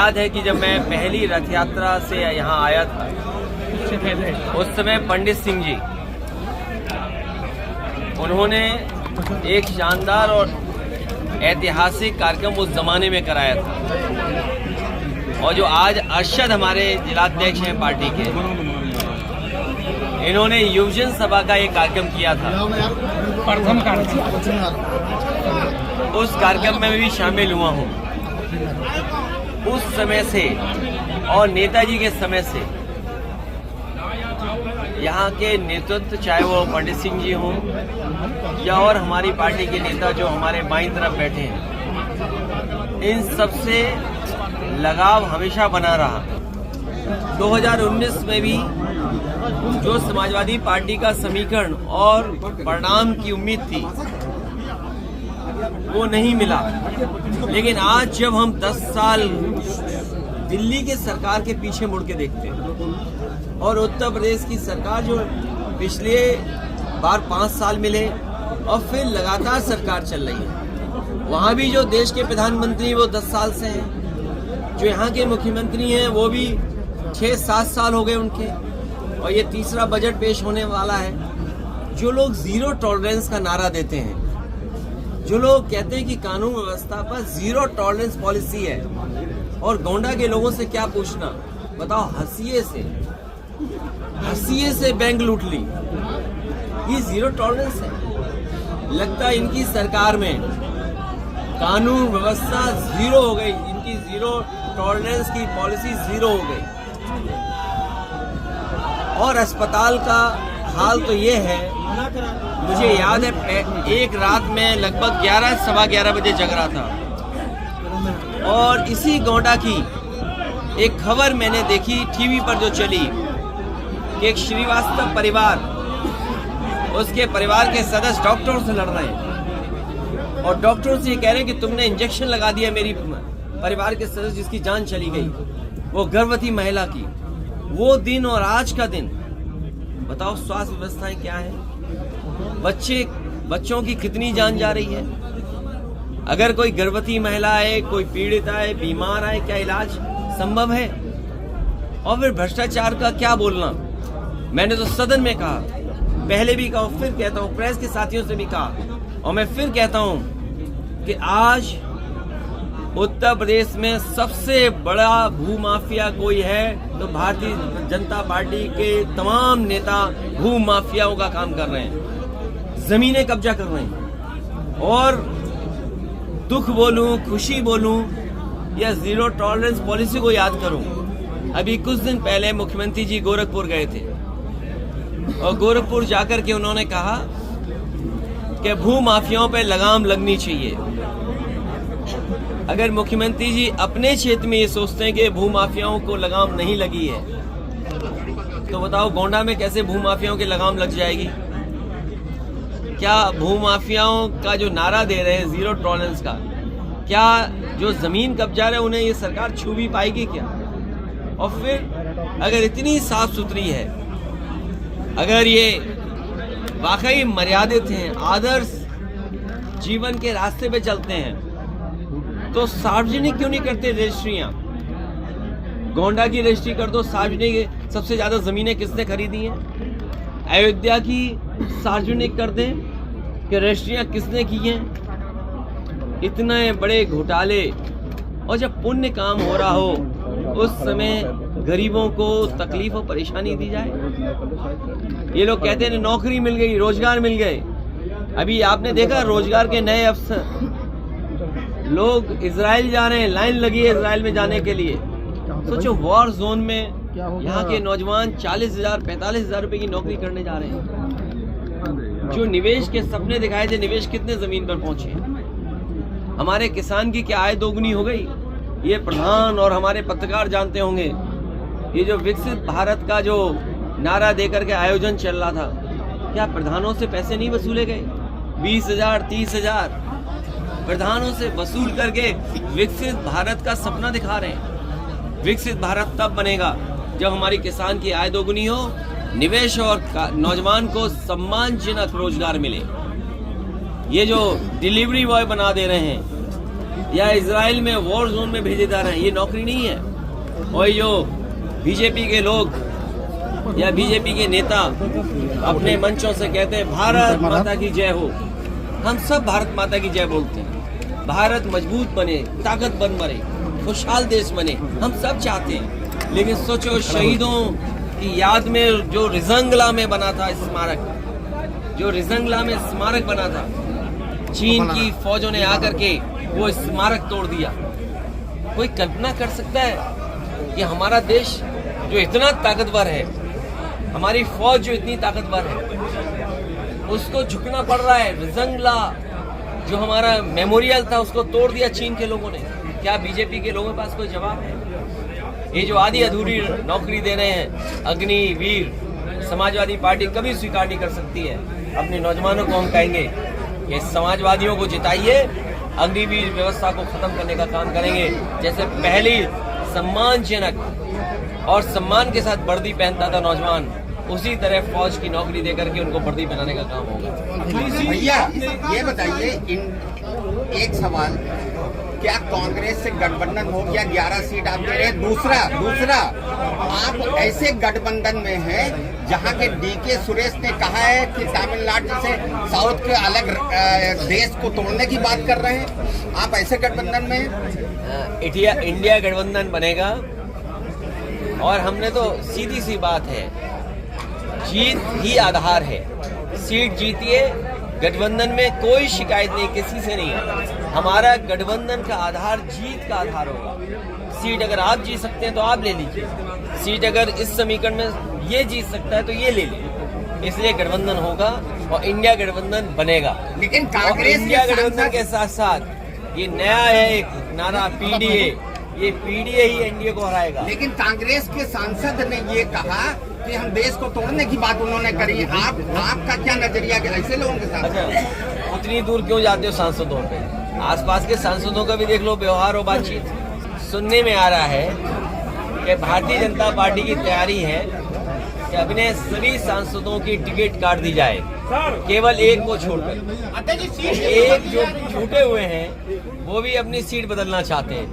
याद है कि जब मैं पहली रथ यात्रा से यहाँ आया था, उस समय पंडित सिंह जी उन्होंने एक शानदार और ऐतिहासिक कार्यक्रम उस जमाने में कराया था। और जो आज अरशद हमारे जिलाध्यक्ष हैं पार्टी के, इन्होंने युवजन सभा का एक कार्यक्रम किया था। उस कार्यक्रम में भी शामिल हुआ हूँ। उस समय से और नेताजी के समय से यहाँ के नेतृत्व, चाहे वो पंडित सिंह जी हों या और हमारी पार्टी के नेता जो हमारे बाईं तरफ बैठे हैं, इन सबसे लगाव हमेशा बना रहा। 2019 में भी जो समाजवादी पार्टी का समीकरण और परिणाम की उम्मीद थी वो नहीं मिला, लेकिन आज जब हम 10 साल दिल्ली के सरकार के पीछे मुड़ के देखते हैं और उत्तर प्रदेश की सरकार जो पिछले बार 5 साल मिले और फिर लगातार सरकार चल रही है, वहाँ भी जो देश के प्रधानमंत्री वो 10 साल से हैं, जो यहाँ के मुख्यमंत्री हैं वो भी 6-7 साल हो गए उनके, और ये तीसरा बजट पेश होने वाला है। जो लोग जीरो टॉलरेंस का नारा देते हैं, जो लोग कहते हैं कि कानून व्यवस्था पर जीरो टॉलरेंस पॉलिसी है, और गोंडा के लोगों से क्या पूछना, बताओ, हंसिए से बैंक लूट ली, ये जीरो टॉलरेंस है। लगता है इनकी सरकार में कानून व्यवस्था जीरो हो गई, इनकी जीरो टॉलरेंस की पॉलिसी जीरो हो गई। और अस्पताल का हाल तो ये है, मुझे याद है एक रात में लगभग 11-11:15 बजे जग रहा था, और इसी गोंडा की एक खबर मैंने देखी टीवी पर जो चली कि एक श्रीवास्तव परिवार, उसके परिवार के सदस्य डॉक्टरों से लड़ रहे हैं और डॉक्टरों से ये कह रहे हैं कि तुमने इंजेक्शन लगा दिया मेरी परिवार के सदस्य जिसकी जान चली गई, वो गर्भवती महिला की। वो दिन और आज का दिन, बताओ स्वास्थ्य व्यवस्थाएं क्या है, बच्चों की कितनी जान जा रही है। अगर कोई गर्भवती महिला है, कोई पीड़ित है, बीमार है, क्या इलाज संभव है? और फिर भ्रष्टाचार का क्या बोलना। मैंने तो सदन में कहा, पहले भी कहा, फिर कहता हूँ, प्रेस के साथियों से भी कहा, और मैं फिर कहता हूँ कि आज उत्तर प्रदेश में सबसे बड़ा भूमाफिया कोई है तो भारतीय जनता पार्टी के तमाम नेता भूमाफियाओं का काम कर रहे हैं, जमीनें कब्जा कर रहे हैं। और दुख बोलूं, खुशी बोलूं या जीरो टॉलरेंस पॉलिसी को याद करूं, अभी कुछ दिन पहले मुख्यमंत्री जी गोरखपुर गए थे और गोरखपुर जाकर के उन्होंने कहा कि भूमाफियाओं पे लगाम लगनी चाहिए। अगर मुख्यमंत्री जी अपने क्षेत्र में ये सोचते हैं कि भूमाफियाओं को लगाम नहीं लगी है, तो बताओ गोंडा में कैसे भूमाफियाओं के लगाम लग जाएगी? क्या भूमाफियाओं का जो नारा दे रहे हैं जीरो टॉलरेंस का, क्या जो जमीन कब्जा रहे उन्हें ये सरकार छू भी पाएगी क्या? और फिर अगर इतनी साफ सुथरी है, अगर ये वाकई मर्यादित हैं, आदर्श जीवन के रास्ते पे चलते हैं, तो सार्वजनिक क्यों नहीं करते रजिस्ट्रियां? गोंडा की रजिस्ट्री कर दो, सार्वजनिक। सबसे ज्यादा जमीनें किसने खरीदी हैं? अयोध्या की सार्वजनिक कर दें कि रजिस्ट्रियां किसने की हैं? इतने बड़े घोटाले, और जब पुण्य काम हो रहा हो उस समय गरीबों को तकलीफ और परेशानी दी जाए। ये लोग कहते हैं नौकरी मिल गई, रोजगार मिल गए। अभी आपने देखा रोजगार के नए अवसर, लोग इजराइल जा रहे हैं, लाइन लगी है इजराइल में जाने के लिए। सोचो, वॉर जोन में यहाँ के नौजवान 40,000 45,000 रुपए की नौकरी करने जा रहे हैं। जो निवेश के सपने दिखाए थे, निवेश कितने जमीन पर पहुंचे? हमारे किसान की क्या आय दोगुनी हो गई? ये प्रधान और हमारे पत्रकार जानते होंगे। ये जो विकसित भारत का जो नारा देकर के आयोजन चल रहा था, क्या प्रधानों से पैसे नहीं वसूले गए? 20,000 30,000 प्रधानों से वसूल करके विकसित भारत का सपना दिखा रहे हैं। विकसित भारत तब बनेगा जब हमारी किसान की आय दोगुनी हो, निवेश और नौजवान को सम्मानजनक रोजगार मिले। ये जो डिलीवरी बॉय बना दे रहे हैं, या इजराइल में वॉर जोन में भेजे जा रहे हैं, ये नौकरी नहीं है। और जो बीजेपी के लोग या बीजेपी के नेता अपने मंचों से कहते हैं भारत माता की जय हो, हम सब भारत माता की जय बोलते हैं। भारत मजबूत बने, ताकतवर बने, खुशहाल देश बने, हम सब चाहते हैं। लेकिन सोचो, शहीदों की याद में जो रिजंगला में बना था स्मारक, जो रिजंगला में स्मारक बना था, चीन की फौजों ने आकर के वो स्मारक तोड़ दिया। कोई कल्पना कर सकता है कि हमारा देश जो इतना ताकतवर है, हमारी फौज जो इतनी ताकतवर है, उसको झुकना पड़ रहा है। रिजंगला जो हमारा मेमोरियल था उसको तोड़ दिया चीन के लोगों ने। क्या बीजेपी के लोगों के पास कोई जवाब है? ये जो आधी अधूरी नौकरी दे रहे हैं अग्निवीर, समाजवादी पार्टी कभी स्वीकार नहीं कर सकती है। अपने नौजवानों को हम कहेंगे कि समाजवादियों को जिताइए, अग्निवीर व्यवस्था को खत्म करने का काम करेंगे। जैसे पहली सम्मानजनक और सम्मान के साथ वर्दी पहनता था नौजवान, उसी तरह फौज की नौकरी देकर के उनको वर्दी पहनाने का काम होगा। भैया ये बताइए, एक सवाल, क्या कांग्रेस से गठबंधन हो गया? 11 सीट आप दे रहे हैं। दूसरा आप ऐसे गठबंधन में हैं जहां के डीके सुरेश ने कहा है कि तमिलनाडु जैसे साउथ के अलग देश को तोड़ने की बात कर रहे हैं। आप ऐसे गठबंधन में हैं? इंडिया गठबंधन बनेगा और हमने तो सीधी सी बात है, जीत ही आधार है। सीट जीतिए, गठबंधन में कोई शिकायत नहीं, किसी से नहीं है। हमारा गठबंधन का आधार जीत का आधार होगा। सीट अगर आप जीत सकते हैं तो आप ले लीजिए, सीट अगर इस समीकरण में ये जीत सकता है तो ये ले लीजिए। इसलिए गठबंधन होगा और इंडिया गठबंधन बनेगा। लेकिन कांग्रेस इंडिया गठबंधन के साथ साथ ये नया है एक नारा पीडीए, ये पीडीए ही एनडीए को हराएगा। लेकिन कांग्रेस के सांसद ने ये कहा कि हम देश को तोड़ने की बात उन्होंने करी। आपका क्या नजरिया है ऐसे लोगों के साथ? अच्छा, उतनी दूर क्यों जाते हो सांसदों पे? आसपास के सांसदों का भी देख लो व्यवहार और बातचीत। सुनने में आ रहा है कि भारतीय जनता पार्टी की तैयारी है कि अपने सभी सांसदों की टिकट काट दी जाए, केवल एक को छोड़कर। एक जो छूटे हुए हैं वो भी अपनी सीट बदलना चाहते हैं।